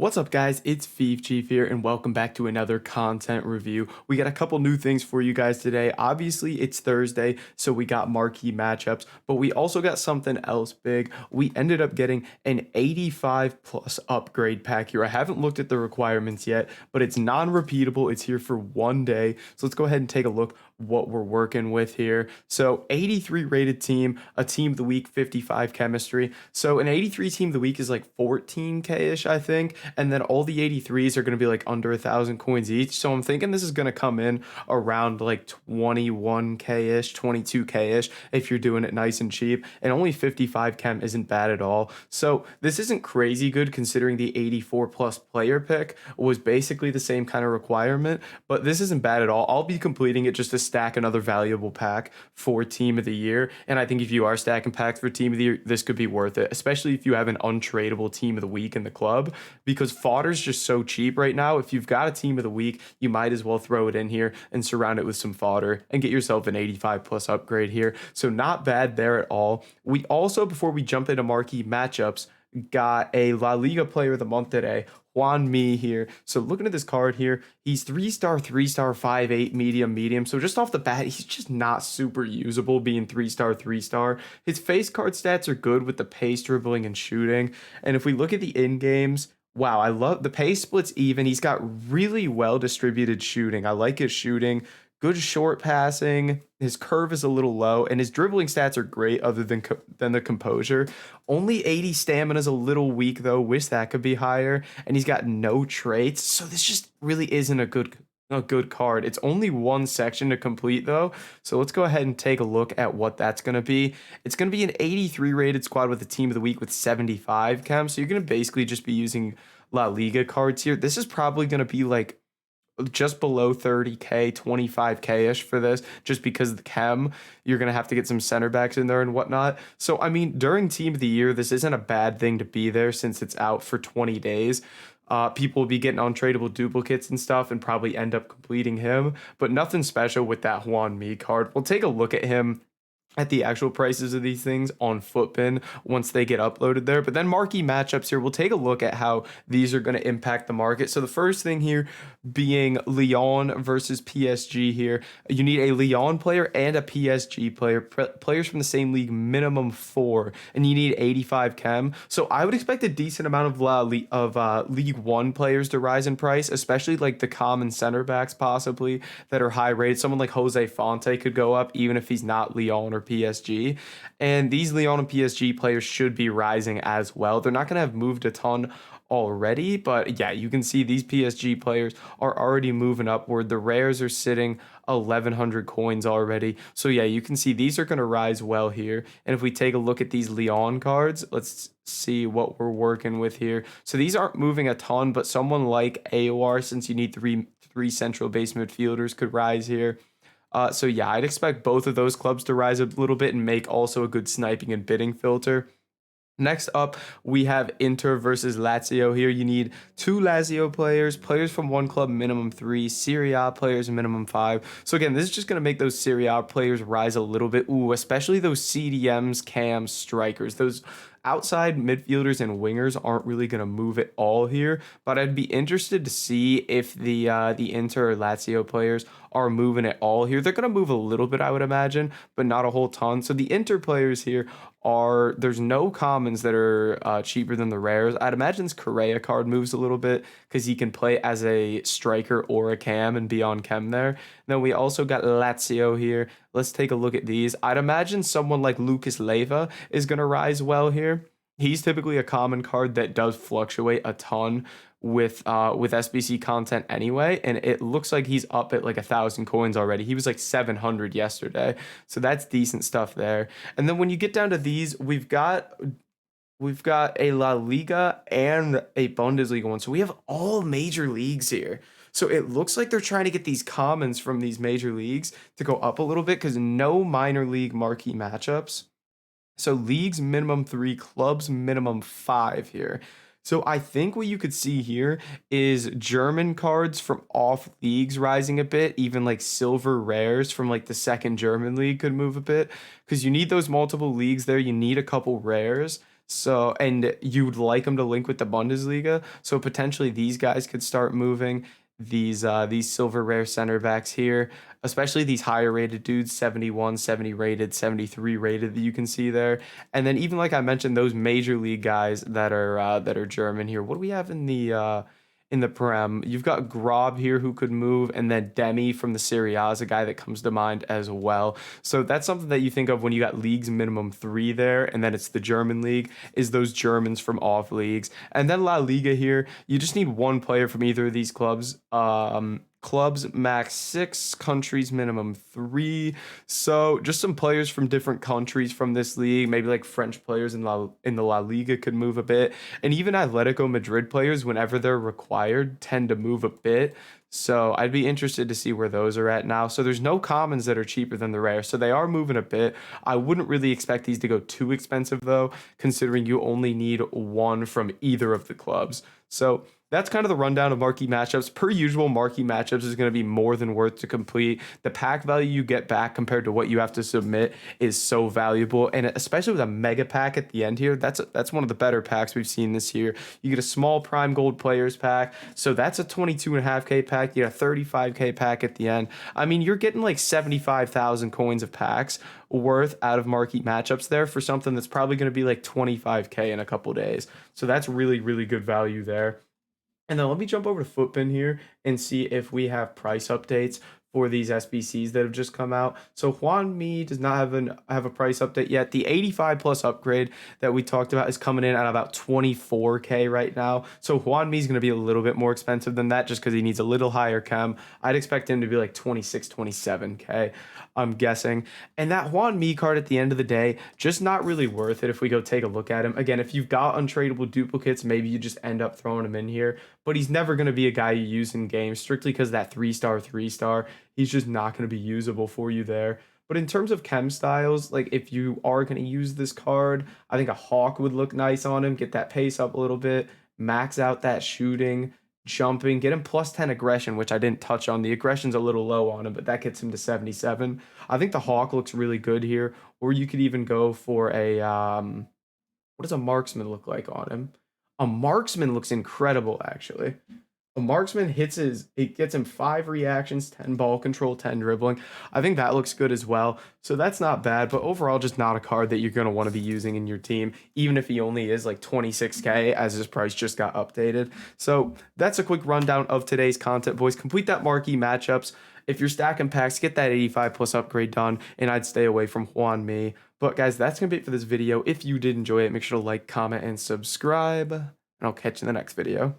What's up, guys? It's Thief Chief here, and welcome back to another content review. We got a couple new things for you guys today. Obviously, it's Thursday, so we got marquee matchups, but we also got something else big. We ended up getting an 85 plus upgrade pack here. I haven't looked at the requirements yet, but it's non-repeatable. It's here for 1 day. So let's go ahead and take a look what we're working with here. So 83 rated team, a team of the week, 55 chemistry. So an 83 team of the week is like 14k-ish, I think. And then all the 83s are going to be like under 1,000 coins each. So I'm thinking this is going to come in around like 21k-ish, 22k-ish if you're doing it nice and cheap. And only 55 chem isn't bad at all. So this isn't crazy good considering the 84 plus player pick was basically the same kind of requirement, but this isn't bad at all. I'll be completing it just to stack another valuable pack for team of the year. And I think if you are stacking packs for team of the year, this could be worth it, especially if you have an untradeable team of the week in the club, because fodder's just so cheap right now. If you've got a team of the week, you might as well throw it in here and surround it with some fodder and get yourself an 85 plus upgrade here. So not bad there at all. We also, before we jump into marquee matchups, got a La Liga player of the month today, Juan Mi here. So looking at this card here, he's 3-star, 3-star, 5-8, medium, medium. So just off the bat, he's just not super usable being 3-star, 3-star. His face card stats are good with the pace, dribbling, and shooting. And if we look at the in-games, wow, I love the pace splits even. He's got really well distributed shooting. I like his shooting. Good short passing. His curve is a little low, and his dribbling stats are great other than the composure. Only 80 stamina is a little weak, though. Wish that could be higher. And he's got no traits, so this just really isn't a good card. It's only one section to complete, though. So let's go ahead and take a look at what that's going to be. It's going to be an 83 rated squad with a team of the week with 75 chem. So you're going to basically just be using La Liga cards here. This is probably going to be like just below 30k, 25k-ish for this, just because of the chem. You're going to have to get some center backs in there and whatnot. So, I mean, during team of the year, this isn't a bad thing to be there since it's out for 20 days. People will be getting untradeable duplicates and stuff and probably end up completing him, but nothing special with that Juan Mi card. We'll take a look at him at the actual prices of these things on Footbin once they get uploaded there. But then marquee matchups here, we'll take a look at how these are going to impact the market. So the first thing here being Lyon versus PSG here. You need a Lyon player and a PSG player, players from the same league, minimum 4, and you need 85 chem. So I would expect a decent amount of League 1 players to rise in price, especially like the common center backs possibly that are high rated. Someone like Jose Fonte could go up even if he's not Lyon or PSG. And these Lyon and PSG players should be rising as well. They're not going to have moved a ton already, but yeah, you can see these PSG players are already moving upward. The rares are sitting 1,100 coins already. So yeah, you can see these are going to rise well here. And if we take a look at these Lyon cards, let's see what we're working with here. So these aren't moving a ton, but someone like AOR, since you need three central base midfielders, could rise here. So yeah, I'd expect both of those clubs to rise a little bit and make also a good sniping and bidding filter. Next up, we have Inter versus Lazio here. You need 2 Lazio players from one club, minimum 3, Serie A players, minimum 5. So again, this is just going to make those Serie A players rise a little bit. Ooh, especially those CDMs, cams, strikers. Those outside midfielders and wingers aren't really going to move at all here, but I'd be interested to see if the Inter or Lazio players are moving at all here. They're going to move a little bit, I would imagine, but not a whole ton. So the Inter players here there's no commons that are cheaper than the rares. I'd imagine this Correa card moves a little bit because he can play as a striker or a cam and be on chem there. Then we also got Lazio here. Let's take a look at these. I'd imagine someone like Lucas Leiva is going to rise well here. He's typically a common card that does fluctuate a ton with SBC content anyway, and it looks like he's up at like 1,000 coins already. He was like 700 yesterday, so that's decent stuff there. And then when you get down to these, we've got a La Liga and a Bundesliga one, so we have all major leagues here. So it looks like they're trying to get these commons from these major leagues to go up a little bit because no minor league marquee matchups. So leagues minimum 3, clubs minimum 5 here. So I think what you could see here is German cards from off leagues rising a bit, even like silver rares from like the second German league could move a bit because you need those multiple leagues there. You need a couple rares So, and you'd like them to link with the Bundesliga. So potentially these guys could start moving. These silver rare center backs here, especially these higher rated dudes, 71, 70 rated, 73 rated that you can see there. And then even like I mentioned, those major league guys that are German here. What do we have in the Prem? You've got Grob here who could move, and then Demi from the Serie A is a guy that comes to mind as well. So that's something that you think of when you got leagues minimum three there, and then it's the German league, is those Germans from off leagues. And then La Liga here, you just need one player from either of these clubs. Clubs max six, countries minimum three. So just some players from different countries from this league, maybe like French players in the La Liga could move a bit, and even Atletico Madrid players, whenever they're required, tend to move a bit. So I'd be interested to see where those are at now. So there's no commons that are cheaper than the rare, so they are moving a bit. I wouldn't really expect these to go too expensive though, considering you only need one from either of the clubs. So that's kind of the rundown of marquee matchups. Per usual, marquee matchups is going to be more than worth to complete. The pack value you get back compared to what you have to submit is so valuable, and especially with a mega pack at the end here, that's one of the better packs we've seen this year. You get a small prime gold players pack, so that's a 22.5K pack. You get a 35K pack at the end. I mean, you're getting like 75,000 coins of packs worth out of marquee matchups there for something that's probably going to be like 25K in a couple days. So that's really, really good value there. And then let me jump over to Footbin here and see if we have price updates for these SBCs that have just come out. So Juan Mi does not have a price update yet. The 85 plus upgrade that we talked about is coming in at about 24K right now. So Juan Mi is going to be a little bit more expensive than that just because he needs a little higher chem. I'd expect him to be like 26, 27K, I'm guessing. And that Juan Mi card at the end of the day, just not really worth it if we go take a look at him. Again, if you've got untradeable duplicates, maybe you just end up throwing him in here. But he's never going to be a guy you use in games strictly because that 3-star, 3-star, he's just not going to be usable for you there. But in terms of chem styles, like if you are going to use this card, I think a Hawk would look nice on him, get that pace up a little bit, max out that shooting, jumping, get him plus 10 aggression, which I didn't touch on. The aggression's a little low on him, but that gets him to 77. I think the Hawk looks really good here, or you could even go for a what does a marksman look like on him? A marksman looks incredible, actually. A marksman it gets him 5 reactions, 10 ball control, 10 dribbling. I think that looks good as well. So that's not bad, but overall, just not a card that you're going to want to be using in your team, even if he only is like 26K as his price just got updated. So that's a quick rundown of today's content, boys. Complete that marquee matchups. If you're stacking packs, get that 85 plus upgrade done, and I'd stay away from Juan Mi. But guys, that's going to be it for this video. If you did enjoy it, make sure to like, comment, and subscribe, and I'll catch you in the next video.